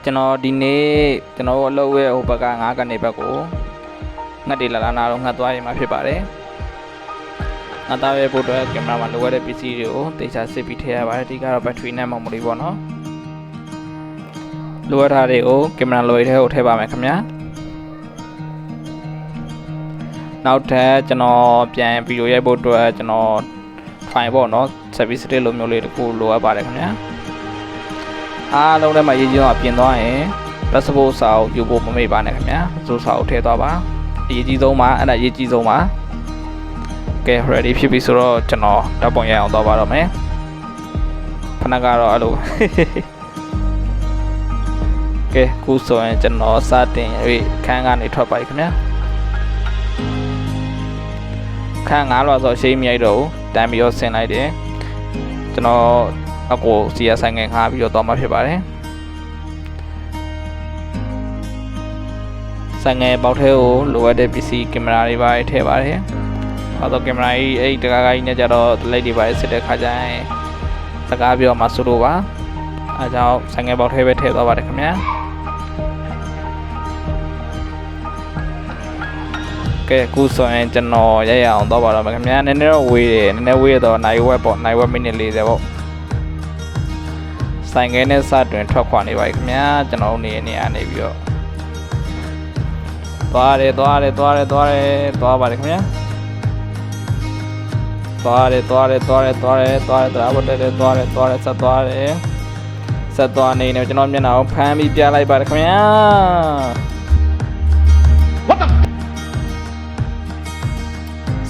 ကျွန်တော်ဒီနေ့ကျွန်တော်အလုပ်ရဲ့ဟိုဘက်က9ကနေဘက်ကိုငှက်တွေလာနာတော့ငှက်သွားရင်မှဖြစ်ပါတယ်ငှက်သားရဲ့ပို့တော့ကင်မရာမှာလိုရတဲ့ပစ္စည်းတွေကိုတေချာစစ်ပြီးထည့်ရပါတယ်ဒီကတော့ဘက်ထရီနဲ့မော်မီပေါ့နော်လိုရထားတွေကိုကင်မရာလိုရတဲ့ကိုထည့်ပါမယ်ခင်ဗျာနောက်ထပ်ကျွန်တော်ပြန်ဗီဒီယိုရိုက်ဖို့အတွက်ကျွန်တော် file ပေါ့နော် service state လိုမျိုးလေးတခုလိုအပ်ပါတယ်ခင်ဗျာအားလုံးထဲမှာရေးကြီးတော့ပြင်သွားရင် passport စာအုပ်ယူဖို့မမေ့ပါနဲ့ခင်ဗျာစိုးစာအုပ်ထည့်သွားပါအရေးကြီးဆုံးပါအဲ့ဒါအရေးကြီးဆုံးပါကဲ ready ဖြစ်ပြီဆိုတော့ကျွန်တော်ဓာတ်ပုံရိုက်အောင်သွားပါတော့မယ်ခဏကတော့အဲ့လိုကဲခုဆိုရင်ကျွန်တော်စတင်၍ခန်းကနေထွက်ပါပြီခင်ဗျာခန်း9လောက်ဆိုရှိမရိုက်တော့တန်းပြီးတော့ဆင်လိုက်တယ်ကျွန်တော်အကိုစီရဆိုင်ငယ်ငှားပြီးတော့သွားမှဖြစ်ပါတယ်ဆိုင်ငယ်ပေါက်ထဲကိုလိုအပ်တဲ့ပစ္စည်းကင်မရာတွေပါထည့်ပါတယ်ဟောတော့ကင်မရာကြီးအဲ့တကားကြီးနဲ့ကြတော့လက်တွေပါစစ်တဲ့ခါကျရင်စကားပြောမှဆိုလို့ပါအဲကြောင့်ဆိုင်ငယ်ပေါက်ထဲပဲထည့်သွားပါတယ်ခင်ဗျာကဲခုဆိုရင်ကျွန်တော်ရရအောင်တော့ပါတော့ခင်ဗျာနည်းနည်းတော့ဝေးတယ်နည်းနည်းဝေးတော့နိုင်ဝက်ပေါ့နိုင်ဝက်မိနစ်40ပေါ့ဆိုင်ငယ်နဲ့စတွင်ထွက်ခွာနေပါပြီခင်ဗျာကျွန်တော်နေနေပြီးတော့သွားပါတယ်ခင်ဗျာသွားပါတယ်ဆက်သွားနေကျွန်တော်မျက်နှာကိုဖမ်းပြီးပြလိုက်ပါတယ်ခင်ဗျာ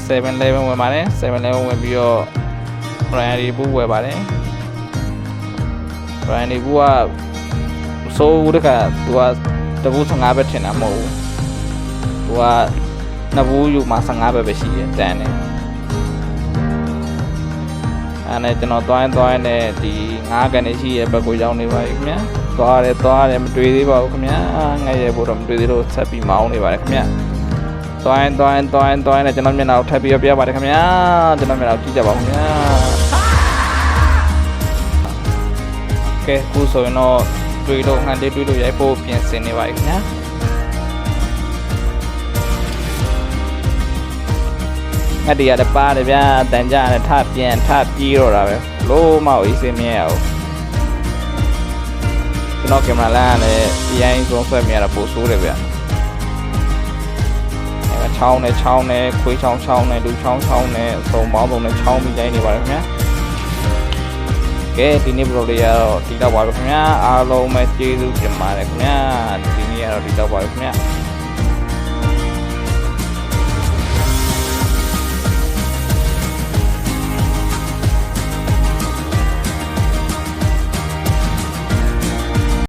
7-Eleven ဝင်ပါတယ် 7-Eleven ဝင်ပြီးတော့ Brandy ဘူးဝယ်ပါတယ် Brandy ဘူးကဆိုးတခါသူကတဘူး15ပဲထင်တာမဟုတ်ဘူးသူကနှစ်ဘူးယူမှာ15ပဲရှိတယ်တန်းနေအဲ့နဲ့ကျွန်တော်သွားရင်နဲ့ဒီ9ကန်နေရှိရဲ့ဘက်ကိုရောက်နေပါပြီခင်ဗျာသွားတယ်မတွေ့သေးပါဘူးခင်ဗျာငှက်ရဲဖို့တော့မတွေ့သေးလို့ဆက်ပြီးမောင်းနေပါတယ်ခင်ဗျာသွားရင်နဲ့ကျွန်တော်မျက်နှာကိုထပ်ပြီးပြပါတယ်ခင်ဗျာကျွန်တော်မျက်နှာကိုကြည့်ကြပါဦးခင်ဗျာကဲခုဆိုရင်တော့တွေ့လို့ဟန်လေးတွေ့လို့ရိုက်ဖို့ပြင်ဆင်နေပါပြီခင်ဗျာငါတရားတပါတယ်ဗျာတန်ကြနဲ့ထပြေးတော့တာပဲလို့မဟုတ်အစင်းမြဲရအောင်ကျွန်တော်ကင်မရာလမ်းကလည်းအရင်ဆုံးဆွဲမြဲတာပိုဆိုးတယ်ဗျာချောင်းနဲ့ခွေးချောင်းနဲ့လူချောင်းနဲ့အစုံပေါင်းစုံနဲ့ချောင်းပြီးတိုင်းနေပါတယ်ခင်ဗျာကဲဒီနေ့ဘလော့လေးကတော့ဒီတော့ပါပဲခင်ဗျာအားလုံးပဲကျေးဇူးတင်ပါတယ်ခင်ဗျာဒီနေ့ကတော့ဒီတော့ပါပဲခင်ဗျာ